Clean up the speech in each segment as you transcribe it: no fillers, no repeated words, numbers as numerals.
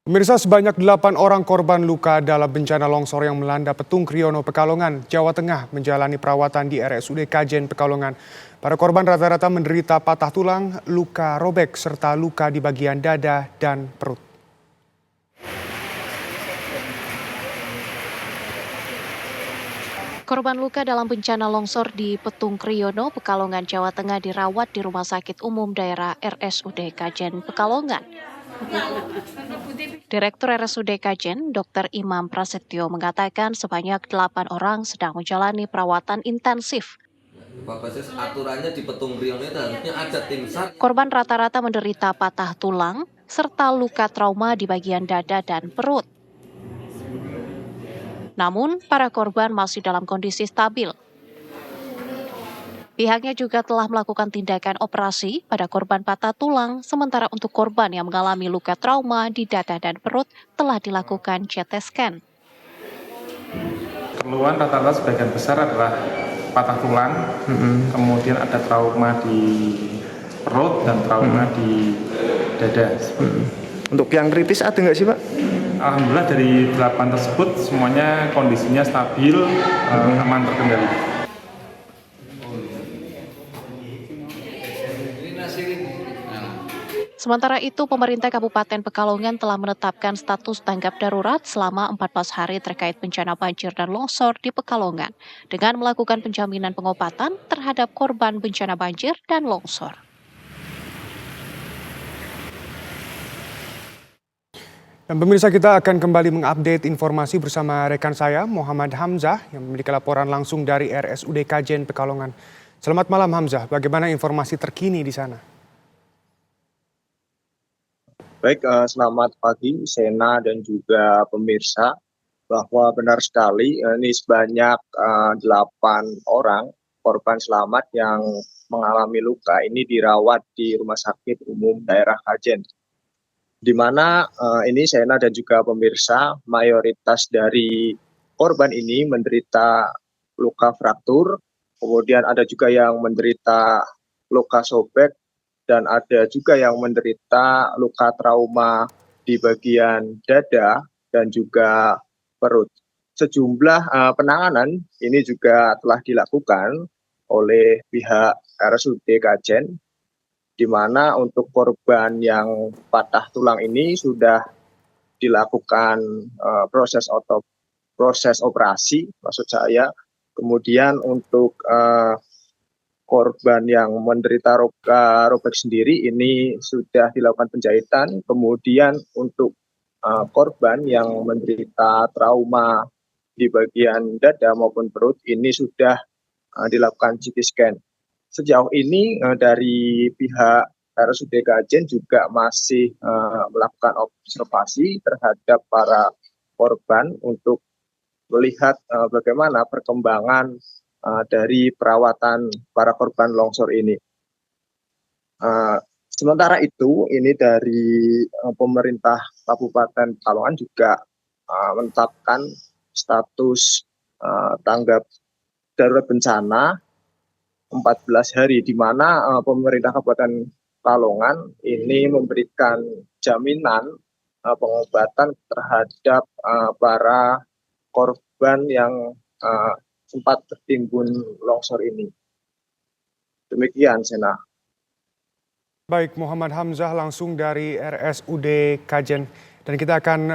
Pemirsa, sebanyak 8 orang korban luka dalam bencana longsor yang melanda Petung Kriono, Pekalongan, Jawa Tengah menjalani perawatan di RSUD Kajen, Pekalongan. Para korban rata-rata menderita patah tulang, luka robek, serta luka di bagian dada dan perut. Korban luka dalam bencana longsor di Petung Kriono, Pekalongan, Jawa Tengah dirawat di Rumah Sakit Umum Daerah RSUD Kajen, Pekalongan. Direktur RSUD Kajen, Dr. Imam Prasetyo mengatakan sebanyak 8 orang sedang menjalani perawatan intensif. Aturannya di Petung Kriono itu harusnya ada tim SAR. Korban rata-rata menderita patah tulang serta luka trauma di bagian dada dan perut. Namun, para korban masih dalam kondisi stabil. Pihaknya juga telah melakukan tindakan operasi pada korban patah tulang, sementara untuk korban yang mengalami luka trauma di dada dan perut telah dilakukan CT scan. Keluhan rata-rata sebagian besar adalah patah tulang, kemudian ada trauma di perut dan trauma di dada. Untuk yang kritis ada nggak sih, Pak? Alhamdulillah dari 8 tersebut semuanya kondisinya stabil, aman terkendali. Sementara itu, pemerintah Kabupaten Pekalongan telah menetapkan status tanggap darurat selama 14 hari terkait bencana banjir dan longsor di Pekalongan, dengan melakukan penjaminan pengobatan terhadap korban bencana banjir dan longsor. Dan pemirsa, kita akan kembali mengupdate informasi bersama rekan saya, Muhammad Hamzah, yang memiliki laporan langsung dari RSUD Kajen, Pekalongan. Selamat malam Hamzah, bagaimana informasi terkini di sana? Baik, selamat pagi Sena dan juga pemirsa, bahwa benar sekali ini sebanyak 8 orang korban selamat yang mengalami luka ini dirawat di Rumah Sakit Umum Daerah Kajen. Di mana ini Sena dan juga pemirsa, mayoritas dari korban ini menderita luka fraktur, kemudian ada juga yang menderita luka sobek, dan ada juga yang menderita luka trauma di bagian dada dan juga perut. Sejumlah penanganan ini juga telah dilakukan oleh pihak RSUD Kajen, di mana untuk korban yang patah tulang ini sudah dilakukan proses operasi, maksud saya. Kemudian untuk korban yang menderita luka robek sendiri ini sudah dilakukan penjahitan. Kemudian untuk korban yang menderita trauma di bagian dada maupun perut ini sudah dilakukan CT scan. Sejauh ini dari pihak RSUD Kajen juga masih melakukan observasi terhadap para korban untuk melihat bagaimana perkembangan dari perawatan para korban longsor ini. Sementara itu, ini dari pemerintah Kabupaten Pekalongan juga menetapkan status tanggap darurat bencana 14 hari, di mana pemerintah Kabupaten Pekalongan ini memberikan jaminan pengobatan terhadap para korban yang sempat tertimbun longsor ini. Demikian, Sena. Baik, Muhammad Hamzah langsung dari RSUD Kajen. Dan kita akan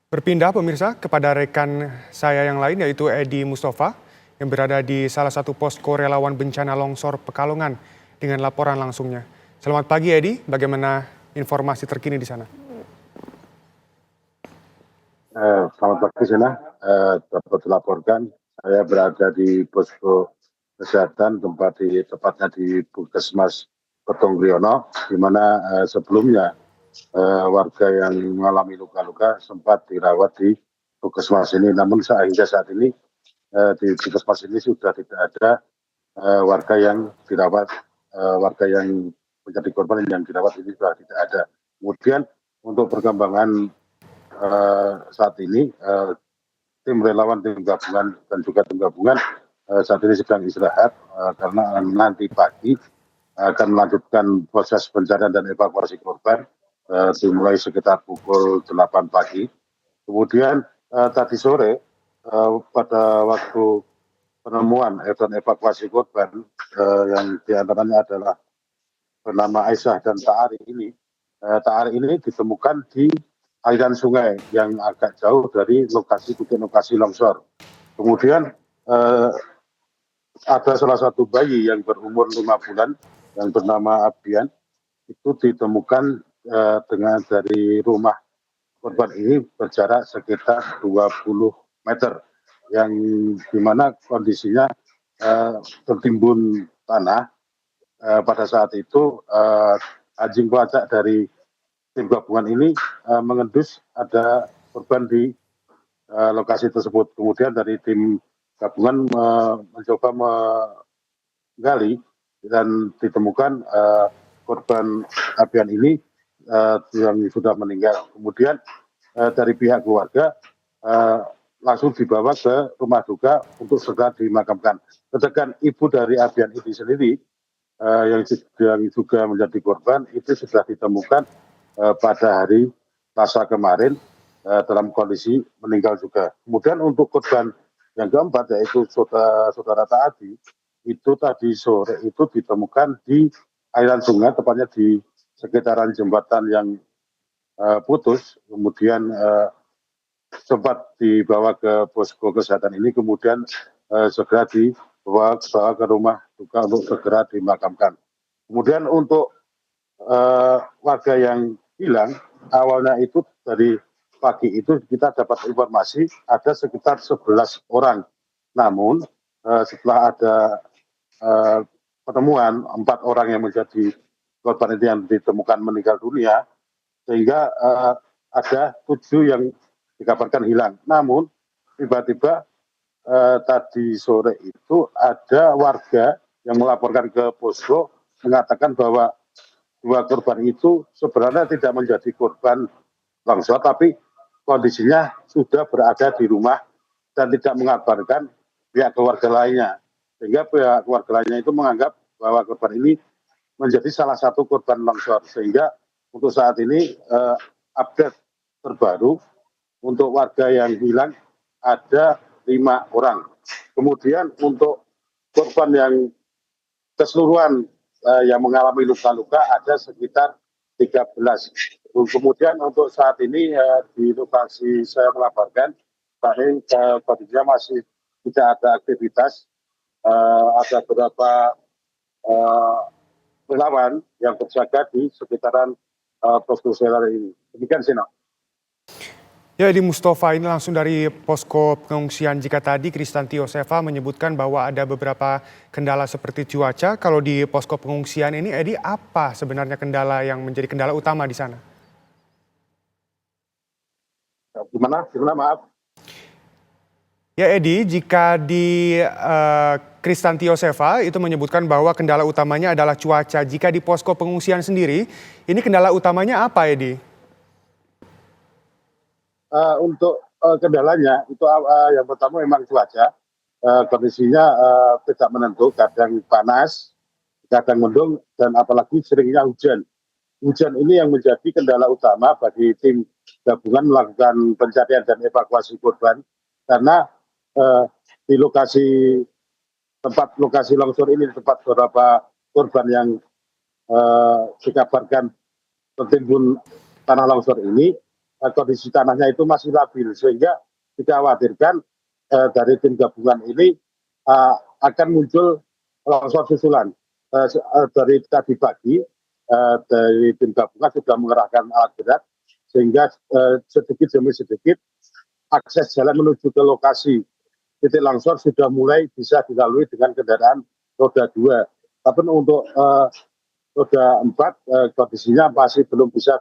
berpindah pemirsa kepada rekan saya yang lain, yaitu Edi Mustafa, yang berada di salah satu posko relawan bencana longsor Pekalongan dengan laporan langsungnya. Selamat pagi Edi, bagaimana informasi terkini di sana? Selamat pagi Sena, dapat dilaporkan saya berada di posko kesehatan tepatnya di Puskesmas Petung Kriono, di mana sebelumnya warga yang mengalami luka-luka sempat dirawat di Puskesmas ini. Namun hingga saat ini di Puskesmas ini sudah tidak ada warga yang dirawat, warga yang menjadi korban yang dirawat ini sudah tidak ada. Kemudian untuk perkembangan saat ini tim relawan, tim gabungan dan juga tim gabungan saat ini sedang istirahat karena nanti pagi akan melanjutkan proses pencarian dan evakuasi korban dimulai sekitar pukul 8 pagi. Kemudian tadi sore pada waktu penemuan dan evakuasi korban yang diantaranya adalah bernama Aisyah dan Ta'ari ini. Ta'ari ini ditemukan di aliran sungai yang agak jauh dari titik lokasi longsor. Kemudian ada salah satu bayi yang berumur 5 bulan yang bernama Abian itu ditemukan dengan dari rumah korban ini berjarak sekitar 20 meter yang dimana kondisinya tertimbun tanah. Pada saat itu anjing pelacak dari tim gabungan ini mengendus ada korban di lokasi tersebut. Kemudian dari tim gabungan mencoba menggali dan ditemukan korban Abian ini yang sudah meninggal. Kemudian dari pihak keluarga langsung dibawa ke rumah duka untuk segera dimakamkan. Sedangkan ibu dari Abian ini sendiri yang juga menjadi korban itu sudah ditemukan pada hari Selasa kemarin dalam kondisi meninggal juga. Kemudian untuk korban yang keempat yaitu saudara Taati itu tadi sore itu ditemukan di aliran sungai, tepatnya di sekitaran jembatan yang putus. Kemudian sempat dibawa ke posko kesehatan ini, kemudian segera dibawa ke rumah duka untuk segera dimakamkan. Kemudian untuk warga yang hilang, awalnya itu dari pagi itu kita dapat informasi ada sekitar 11 orang. Namun setelah ada pertemuan 4 orang yang menjadi korban itu yang ditemukan meninggal dunia, sehingga ada 7 yang dikabarkan hilang. Namun tiba-tiba tadi sore itu ada warga yang melaporkan ke posko mengatakan bahwa 2 korban itu sebenarnya tidak menjadi korban longsor, tapi kondisinya sudah berada di rumah dan tidak mengabarkan pihak keluarga lainnya. Sehingga pihak keluarga lainnya itu menganggap bahwa korban ini menjadi salah satu korban longsor. Sehingga untuk saat ini update terbaru untuk warga yang hilang ada 5 orang. Kemudian untuk korban yang keseluruhan yang mengalami luka-luka ada sekitar 13. Kemudian untuk saat ini di lokasi saya melaporkan, kondisinya masih tidak ada aktivitas. Ada beberapa relawan yang berjaga di sekitaran posko selar ini. Demikian Sino. Ya, Edi Mustafa ini langsung dari posko pengungsian. Jika tadi Kristanti Yosefa menyebutkan bahwa ada beberapa kendala seperti cuaca, kalau di posko pengungsian ini, Edi, apa sebenarnya kendala yang menjadi kendala utama di sana? Gimana maaf? Ya Edi, jika di Kristanti Yosefa itu menyebutkan bahwa kendala utamanya adalah cuaca. Jika di posko pengungsian sendiri, ini kendala utamanya apa, Edi? Untuk kendalanya itu yang pertama memang cuaca, kondisinya tidak menentu, kadang panas, kadang mendung, dan apalagi seringnya hujan. Hujan ini yang menjadi kendala utama bagi tim gabungan melakukan pencarian dan evakuasi korban, karena di tempat lokasi longsor ini, tempat beberapa korban yang dikabarkan tertimbun tanah longsor ini, kondisi tanahnya itu masih labil, sehingga dikhawatirkan dari tim gabungan ini akan muncul longsor susulan. Dari tadi pagi dari tim gabungan sudah mengerahkan alat berat, sehingga sedikit demi sedikit akses jalan menuju ke lokasi titik longsor sudah mulai bisa dilalui dengan kendaraan roda 2. Tapi untuk roda 4 kondisinya masih belum bisa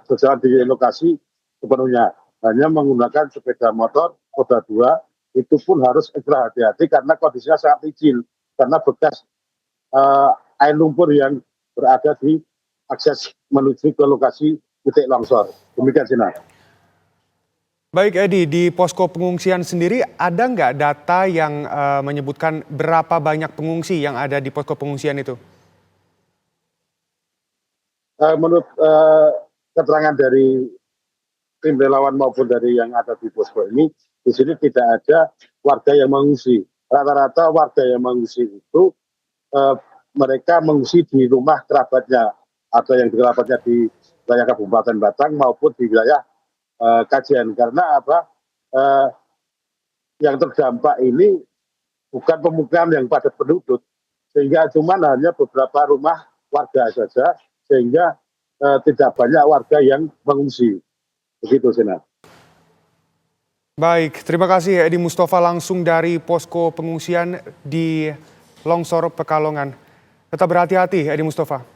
berjalan di lokasi sepenuhnya, hanya menggunakan sepeda motor roda 2, itu pun harus ekstra hati-hati karena kondisinya sangat licin, karena bekas air lumpur yang berada di akses menuju ke lokasi titik longsor. Demikian Sina. Baik Edi, di posko pengungsian sendiri ada nggak data yang menyebutkan berapa banyak pengungsi yang ada di posko pengungsian itu? menurut keterangan dari tim relawan maupun dari yang ada di posko ini, di sini tidak ada warga yang mengungsi. Rata-rata warga yang mengungsi itu mereka mengungsi di rumah kerabatnya, atau yang kerabatnya di wilayah Kabupaten Batang maupun di wilayah Kajen. Karena apa? Yang terdampak ini bukan pemukiman yang padat penduduk, sehingga cuma hanya beberapa rumah warga saja, sehingga tidak banyak warga yang mengungsi. Begitu, Sena. Baik, terima kasih Edi Mustafa langsung dari posko pengungsian di Longsor Pekalongan. Tetap berhati-hati Edi Mustafa.